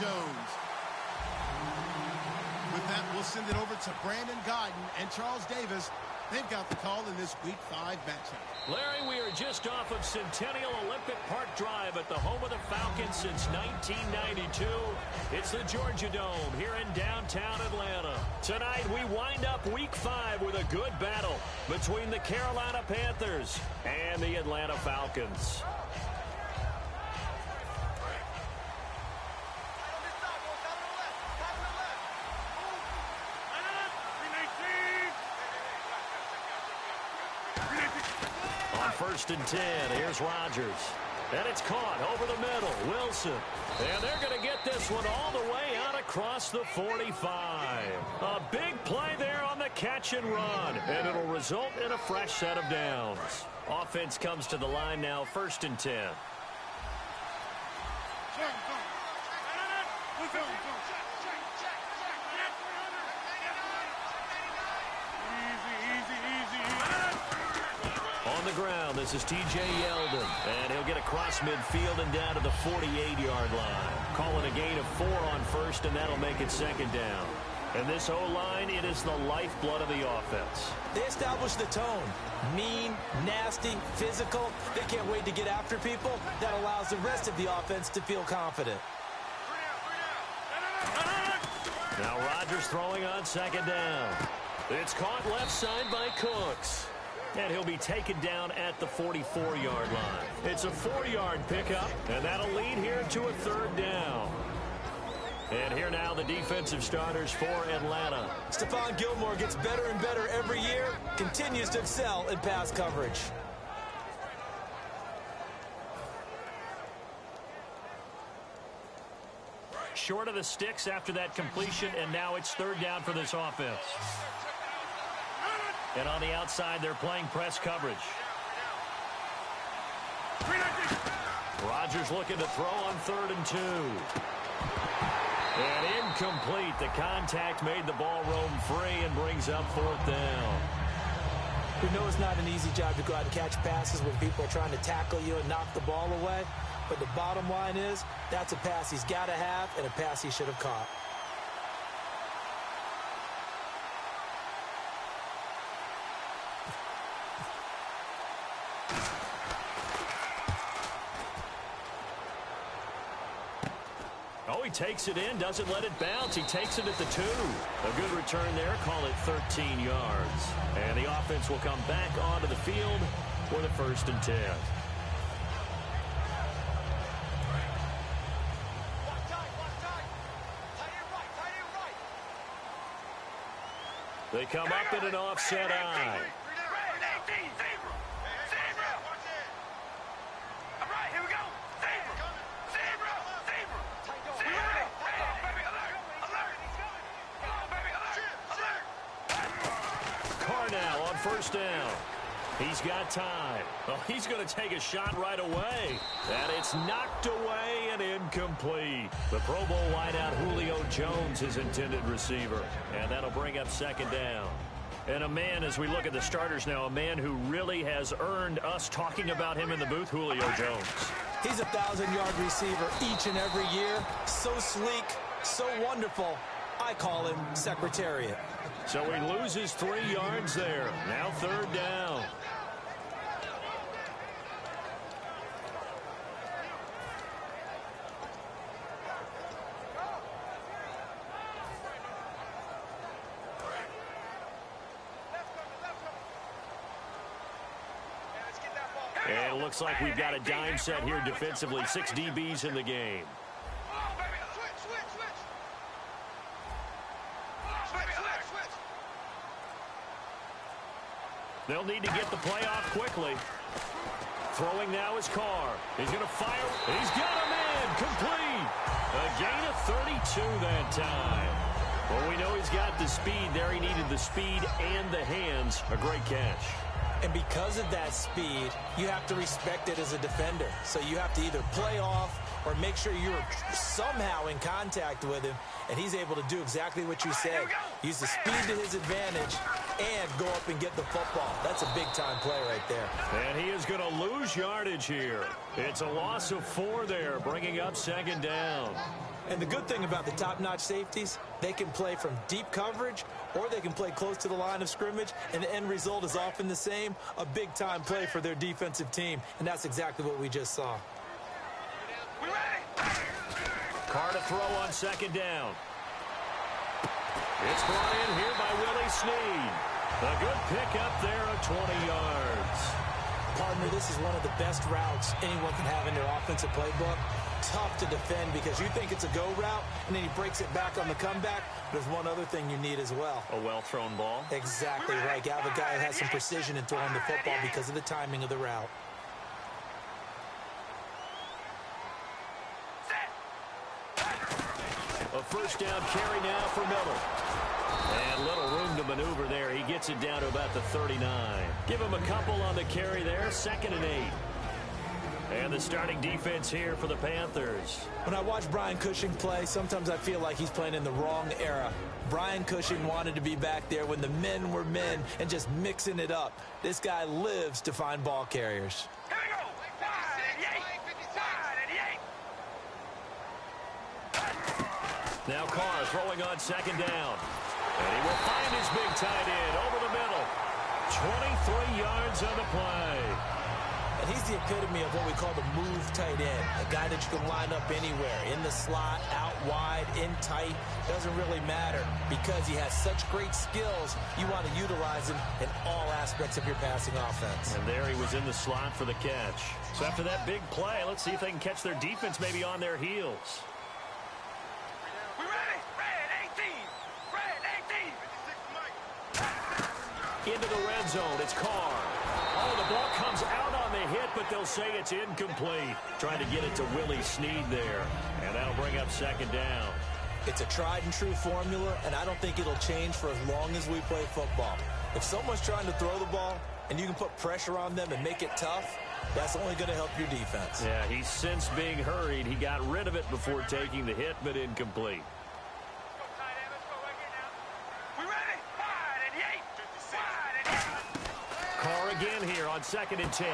Jones. With that, we'll send it over to Brandon Godden and Charles Davis. They've got the call in this Week 5 matchup. Larry, we are just off of Centennial Olympic Park Drive at the home of the Falcons since 1992. It's the Georgia Dome here in downtown Atlanta. Tonight, we wind up Week 5 with a good battle between the Carolina Panthers and the Atlanta Falcons. First and 10. Here's Rodgers. And it's caught over the middle. Wilson. And they're going to get this one all the way out across the 45. A big play there on the catch and run. And it'll result in a fresh set of downs. Offense comes to the line now, first and 10. Ground. This is T.J. Yeldon, and he'll get across midfield and down to the 48-yard line. Calling a gain of 4 on first, and that'll make it second down. And this O-line, it is the lifeblood of the offense. They established the tone. Mean, nasty, physical. They can't wait to get after people. That allows the rest of the offense to feel confident. Now Rodgers throwing on second down. It's caught left side by Cooks. And he'll be taken down at the 44-yard line. It's a 4-yard pickup, and that'll lead here to a third down. And here now the defensive starters for Atlanta. Stephon Gilmore gets better and better every year, continues to excel in pass coverage. Short of the sticks after that completion, and now it's third down for this offense. And on the outside, they're playing press coverage. Rodgers looking to throw on 3rd and 2. And incomplete. The contact made the ball roam free and brings up 4th down. We know it's not an easy job to go out and catch passes when people are trying to tackle you and knock the ball away. But the bottom line is, that's a pass he's got to have and a pass he should have caught. He takes it in, doesn't let it bounce. He takes it at the 2. A good return there. Call it 13 yards. And the offense will come back onto the field for the 1st and 10. They come up in an offset eye. Now on first down. He's got time. Well, he's going to take a shot right away. And it's knocked away and incomplete. The Pro Bowl wideout Julio Jones, his intended receiver. And that'll bring up second down. And a man, as we look at the starters now, a man who really has earned us talking about him in the booth, Julio Jones. He's a 1,000-yard receiver each and every year. So sleek, so wonderful. I call him Secretariat. So he loses 3 yards there. Now third down. And it looks like we've got a dime set here defensively. 6 DBs in the game. They'll need to get the play off quickly. Throwing now is Carr. He's going to fire. He's got him in. Complete. A gain of 32 that time. Well, we know he's got the speed there. He needed the speed and the hands. A great catch. And because of that speed, you have to respect it as a defender. So you have to either play off or make sure you're somehow in contact with him. And he's able to do exactly what you said. Use the speed to his advantage and go up and get the football. That's a big-time play right there. And he is going to lose yardage here. It's a loss of 4 there, bringing up second down. And the good thing about the top-notch safeties, they can play from deep coverage or they can play close to the line of scrimmage, and the end result is often the same, a big-time play for their defensive team. And that's exactly what we just saw. Carr to throw on second down. It's brought in here by Willie Snead. A good pickup there of 20 yards. Partner, this is one of the best routes anyone can have in their offensive playbook. Tough to defend because you think it's a go route, and then he breaks it back on the comeback. There's one other thing you need as well. A well-thrown ball. Exactly right. You have a guy who has some precision in throwing the football because of the timing of the route. A first down carry now for Miller. And little room to maneuver there. He gets it down to about the 39. Give him a couple on the carry there. 2nd and 8. And the starting defense here for the Panthers. When I watch Brian Cushing play, sometimes I feel like he's playing in the wrong era. Brian Cushing wanted to be back there when the men were men and just mixing it up. This guy lives to find ball carriers. Here we go. 5, 88. Now Carr throwing on second down. And he will find his big tight end over the middle. 23 yards on the play. And he's the epitome of what we call the move tight end. A guy that you can line up anywhere. In the slot, out wide, in tight. Doesn't really matter because he has such great skills. You want to utilize him in all aspects of your passing offense. And there he was in the slot for the catch. So after that big play, let's see if they can catch their defense maybe on their heels. We ready? Red 18. Red 18. Into the red zone. It's Carr. Oh, the ball comes out on the hit, but they'll say it's incomplete. Trying to get it to Willie Snead there. And that'll bring up second down. It's a tried-and-true formula, and I don't think it'll change for as long as we play football. If someone's trying to throw the ball, and you can put pressure on them and make it tough, that's only going to help your defense. Yeah, he's since being hurried. He got rid of it before taking the hit, but incomplete. Carr again here on 2nd and 10.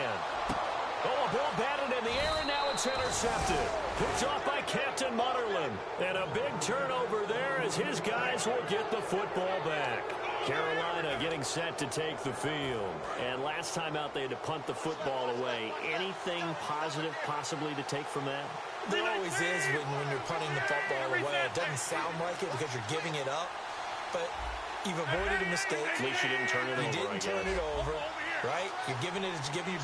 Oh, a ball batted in the air, and now it's intercepted. Picked off by Captain Mutterland. And a big turnover there as his guys will get the football back. Carolina getting set to take the field. And last time out, they had to punt the football away. Anything positive possibly to take from that? There always is when you're punting the football away. It doesn't sound like it because you're giving it up, but you've avoided a mistake. At least you didn't turn it over. You didn't turn it over, right? You're giving your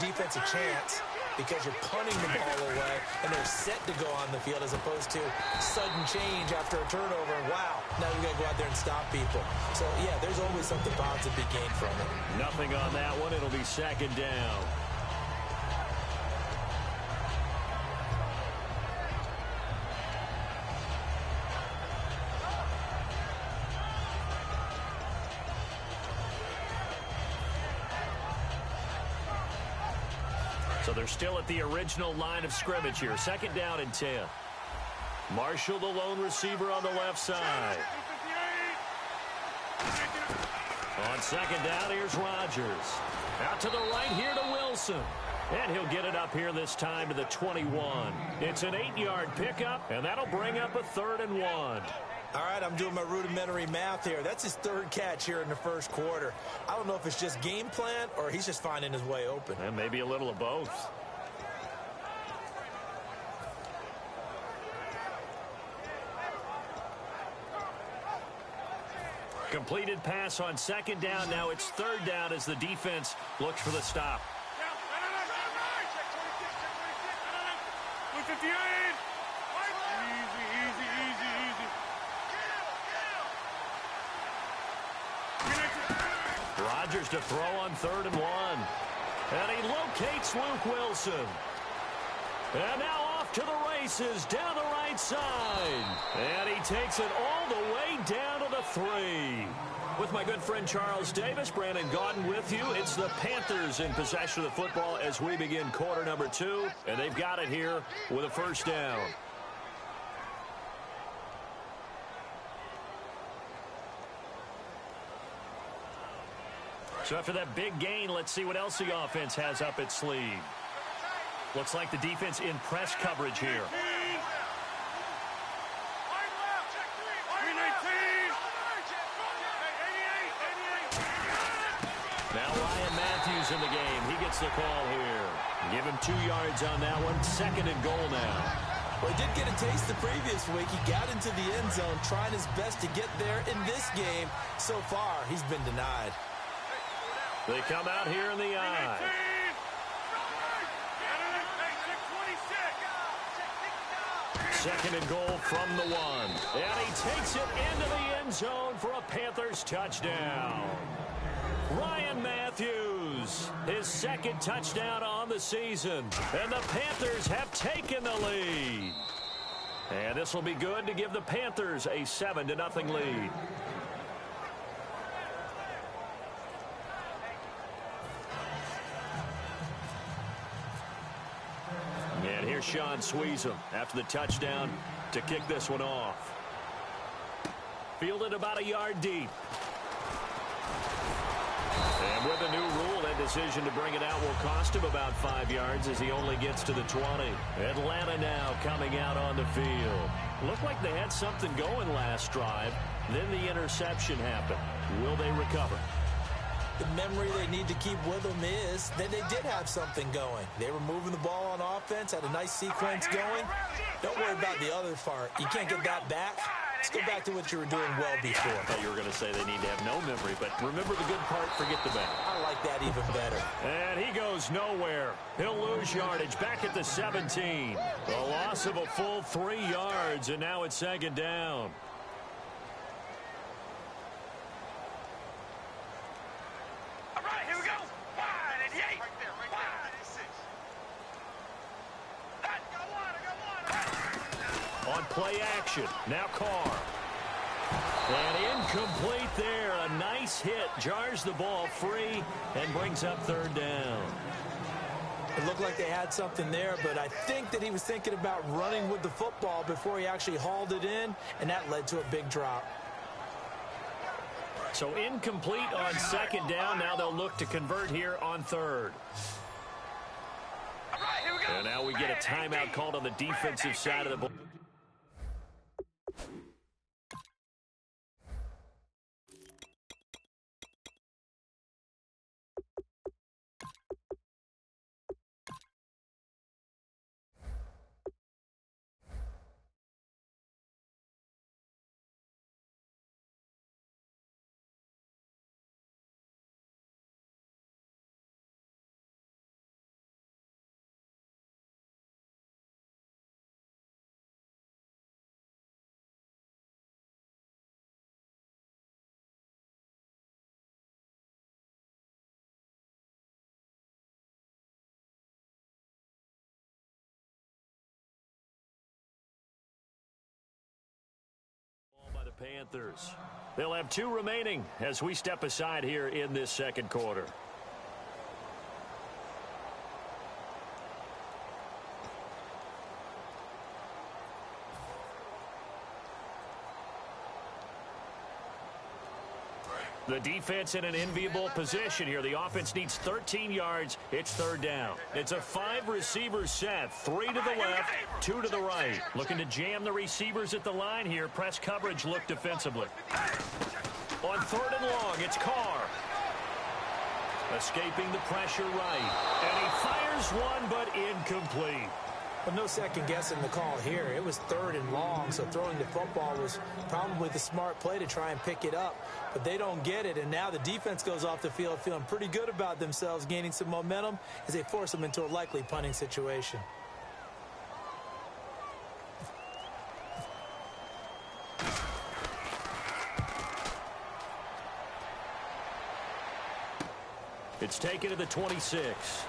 defense a chance because you're punting the ball away, and they're set to go on the field as opposed to sudden change after a turnover. And wow, now you got to go out there and stop people. So, yeah, there's always something positive to be gained from it. Nothing on that one. It'll be second down. So they're still at the original line of scrimmage here. 2nd down and 10. Marshall, the lone receiver on the left side. On 2nd down, here's Rodgers. Out to the right here to Wilson. And he'll get it up here this time to the 21. It's an 8-yard pickup, and that'll bring up a 3rd and 1. All right, I'm doing my rudimentary math here. That's his 3rd catch here in the first quarter. I don't know if it's just game plan or he's just finding his way open. And maybe a little of both. Completed pass on 2nd down. Now it's 3rd down as the defense looks for the stop. 158. Rodgers to throw on 3rd and 1. And he locates Luke Wilson. And now off to the races down the right side. And he takes it all the way down to the 3. With my good friend Charles Davis, Brandon Gaudin with you. It's the Panthers in possession of the football as we begin quarter number 2. And they've got it here with a first down. So after that big gain, let's see what else the offense has up its sleeve. Looks like the defense in press coverage here. Now Ryan Matthews in the game. He gets the call here. Give him 2 yards on that one. 2nd and goal now. Well, he did get a taste the previous week. He got into the end zone, trying his best to get there in this game. So far, he's been denied. They come out here in the eye. 2nd and goal from the 1. And he takes it into the end zone for a Panthers touchdown. Ryan Matthews, his 2nd touchdown on the season. And the Panthers have taken the lead. And this will be good to give the Panthers a 7-0 lead. And here's Sean Sweezum after the touchdown to kick this one off. Fielded about a yard deep. And with a new rule, that decision to bring it out will cost him about 5 yards as he only gets to the 20. Atlanta now coming out on the field. Looked like they had something going last drive. Then the interception happened. Will they recover? The memory they need to keep with them is that they did have something going. They were moving the ball on offense, had a nice sequence going. Don't worry about the other part. You can't get that back. Let's go back to what you were doing well before. I thought you were going to say they need to have no memory, but remember the good part, forget the bad. I like that even better. And he goes nowhere. He'll lose yardage back at the 17. The loss of a full 3 yards, and now it's 2nd down. All right, here we go. 188. Right there, right there. 186. On play action, now Carr. And incomplete there. A nice hit. Jars the ball free and brings up 3rd down. It looked like they had something there, but I think that he was thinking about running with the football before he actually hauled it in, and that led to a big drop. So incomplete on 2nd down. Now they'll look to convert here on 3rd. All right, here we go. And now we get a timeout called on the defensive side of the ball. Panthers. They'll have 2 remaining as we step aside here in this 2nd quarter. The defense in an enviable position here. The offense needs 13 yards. It's 3rd down. It's a 5-receiver set. 3 to the left, 2 to the right. Looking to jam the receivers at the line here. Press coverage look defensively. On 3rd and long, it's Carr. Escaping the pressure right. And he fires one, but incomplete. Well, no second guessing the call here. It was 3rd and long, so throwing the football was probably the smart play to try and pick it up. But they don't get it, and now the defense goes off the field feeling pretty good about themselves, gaining some momentum as they force them into a likely punting situation. It's taken to the 26.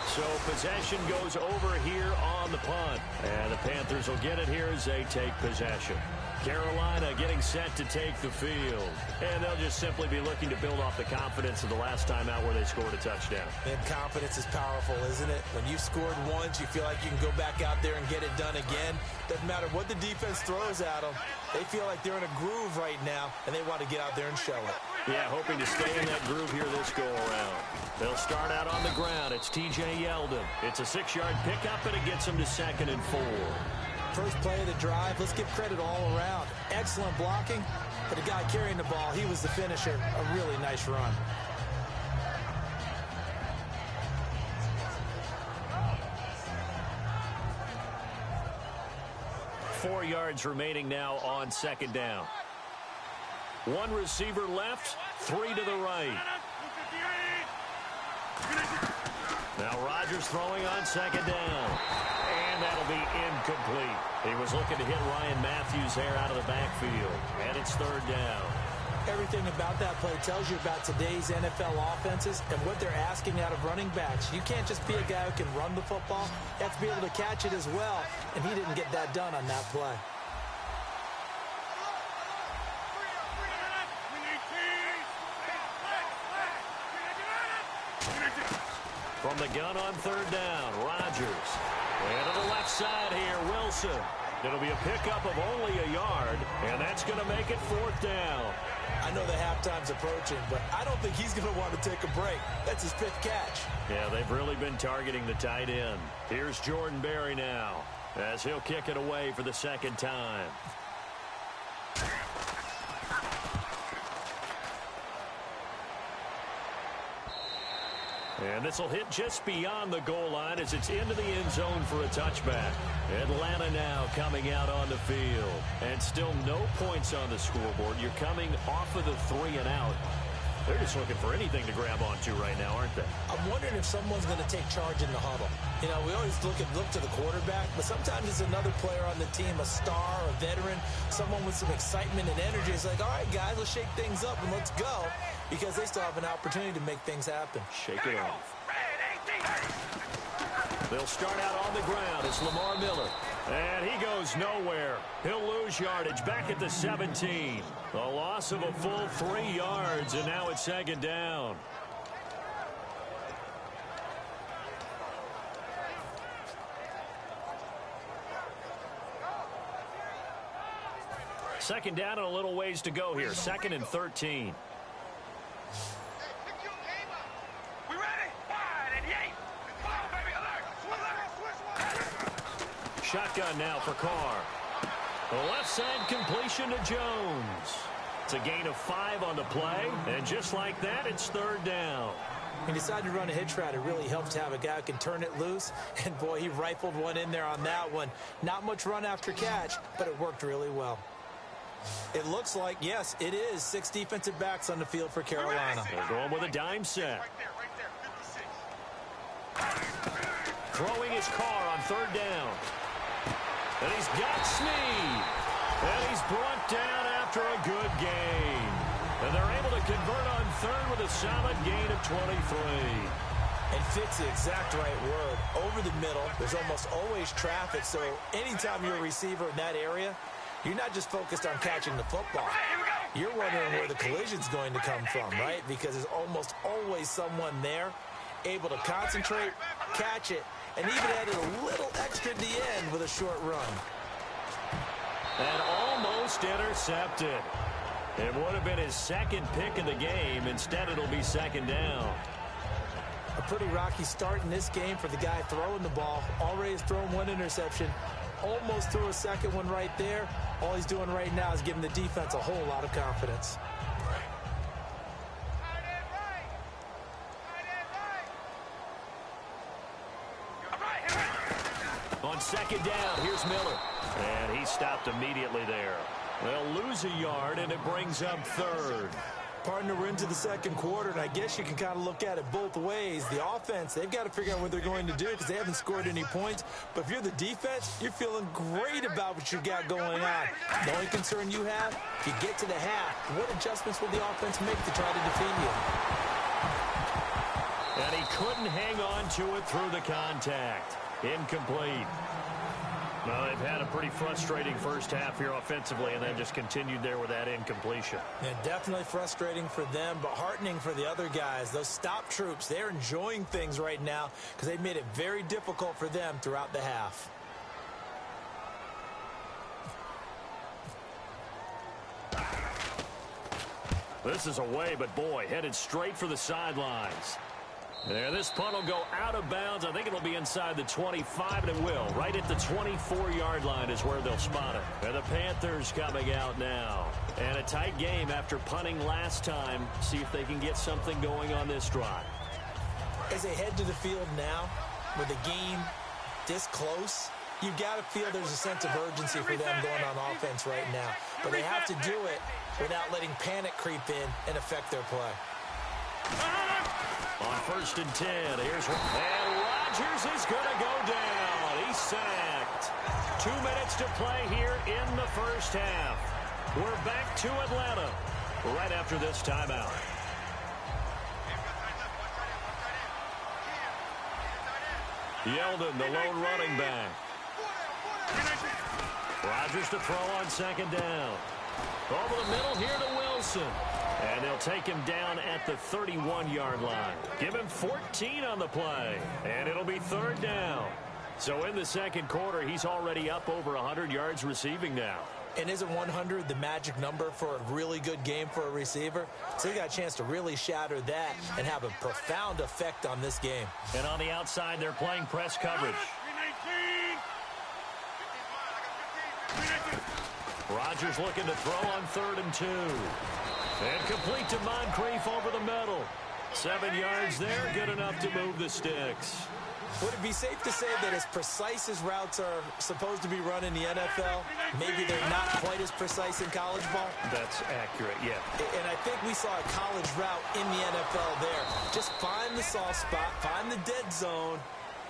So possession goes over here on the punt. And the Panthers will get it here as they take possession. Carolina getting set to take the field. And they'll just simply be looking to build off the confidence of the last time out where they scored a touchdown. And confidence is powerful, isn't it? When you've scored once, you feel like you can go back out there and get it done again. Doesn't matter what the defense throws at them. They feel like they're in a groove right now, and they want to get out there and show it. Yeah, hoping to stay in that groove here this go-around. They'll start out on the ground. It's T.J. Yeldon. It's a 6-yard pickup, and it gets them to 2nd and 4. First play of the drive, let's give credit all around. Excellent blocking, but the guy carrying the ball, he was the finisher. A really nice run. Four yards remaining now on second down. One receiver left, three to the right. Now Rodgers throwing on second down. And that'll be incomplete. He was looking to hit Ryan Matthews there out of the backfield. And it's third down. Everything about that play tells you about today's NFL offenses and what they're asking out of running backs. You can't just be a guy who can run the football. You have to be able to catch it as well, and he didn't get that done on that play. From the gun on third down, Rodgers. And to the left side here, Wilson. It'll be a pickup of only a yard, and that's going to make it fourth down. I know the halftime's approaching, but I don't think he's going to want to take a break. That's his fifth catch. Yeah, they've really been targeting the tight end. Here's Jordan Berry now, as he'll kick it away for the second time. And this will hit just beyond the goal line as it's into the end zone for a touchback. Atlanta now coming out on the field. And still no points on the scoreboard. You're coming off of the 3 and out. They're just looking for anything to grab onto right now, aren't they? I'm wondering if someone's going to take charge in the huddle. You know, we always look to the quarterback, but sometimes it's another player on the team, a star, a veteran, someone with some excitement and energy. It's like, all right, guys, let's shake things up and let's go, because they still have an opportunity to make things happen. Shake it off. They'll start out on the ground. It's Lamar Miller. And he goes nowhere. He'll lose yardage back at the 17. A loss of a full 3 yards, and now it's second down. Second down and a little ways to go here. Second and 13. Shotgun now for Carr. The left side completion to Jones. It's a gain of 5 on the play, and just like that, it's third down. He decided to run a hitch route. It really helps to have a guy who can turn it loose, and boy, he rifled one in there on that one. Not much run after catch, but it worked really well. It looks like, yes, it is 6 defensive backs on the field for Carolina. They're going with a dime set. Throwing his Carr on third down. And he's got Snead. And he's brought down after a good gain. And they're able to convert on third with a solid gain of 23. And fit's the exact right word. Over the middle, there's almost always traffic. So anytime you're a receiver in that area, you're not just focused on catching the football. You're wondering where the collision's going to come from, right? Because there's almost always someone there able to concentrate, catch it, and even added a little extra at the end with a short run. And almost intercepted. It would have been his second pick of the game. Instead, it'll be second down. A pretty rocky start in this game for the guy throwing the ball. Already has thrown 1 interception. Almost threw a second one right there. All he's doing right now is giving the defense a whole lot of confidence. On second down, here's Miller. And he stopped immediately there. They'll lose a yard, and it brings up third. Partner, we're into the second quarter, and I guess you can kind of look at it both ways. The offense, they've got to figure out what they're going to do because they haven't scored any points. But if you're the defense, you're feeling great about what you got going on. The only concern you have, if you get to the half, what adjustments will the offense make to try to defeat you? And he couldn't hang on to it through the contact. Incomplete. Well, they've had a pretty frustrating first half here offensively and then just continued there with that incompletion. Yeah, definitely frustrating for them, but heartening for the other guys. Those stop troops, they're enjoying things right now because they've made it very difficult for them throughout the half. This is away, but boy, headed straight for the sidelines. There, this punt will go out of bounds. I think it'll be inside the 25, and it will. Right at the 24-yard line is where they'll spot it. And the Panthers coming out now. And a tight game after punting last time. See if they can get something going on this drive. As they head to the field now, with the game this close, you've got to feel there's a sense of urgency for them going on offense right now. But they have to do it without letting panic creep in and affect their play. On 1st and 10, here's one. And Rodgers is going to go down. He's sacked. 2 minutes to play here in the first half. We're back to Atlanta right after this timeout. Yeldon, the lone running back. Rodgers to throw on 2nd down. Over the middle here to Wilson. And they'll take him down at the 31-yard line. Give him 14 on the play. And it'll be 3rd down. So in the second quarter, he's already up over 100 yards receiving now. And isn't 100 the magic number for a really good game for a receiver? So he got a chance to really shatter that and have a profound effect on this game. And on the outside, they're playing press coverage. Rodgers looking to throw on 3rd and 2. And complete to Moncrief over the middle. 7 yards there, good enough to move the sticks. Would it be safe to say that as precise as routes are supposed to be run in the NFL, maybe they're not quite as precise in college ball? That's accurate, yeah. And I think we saw a college route in the NFL there. Just find the soft spot, find the dead zone,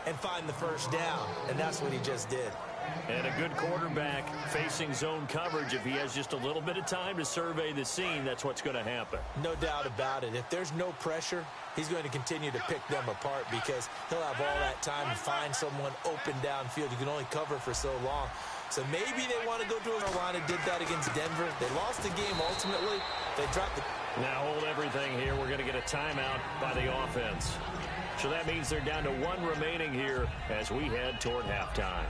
and find the 1st down. And that's what he just did. And a good quarterback facing zone coverage. If he has just a little bit of time to survey the scene, that's what's going to happen. No doubt about it. If there's no pressure, he's going to continue to pick them apart because he'll have all that time to find someone open downfield. You can only cover for so long. So maybe they want to go to Carolina, did that against Denver. They lost the game ultimately. They dropped the... Now hold everything here. We're going to get a timeout by the offense. So that means they're down to 1 remaining here as we head toward halftime.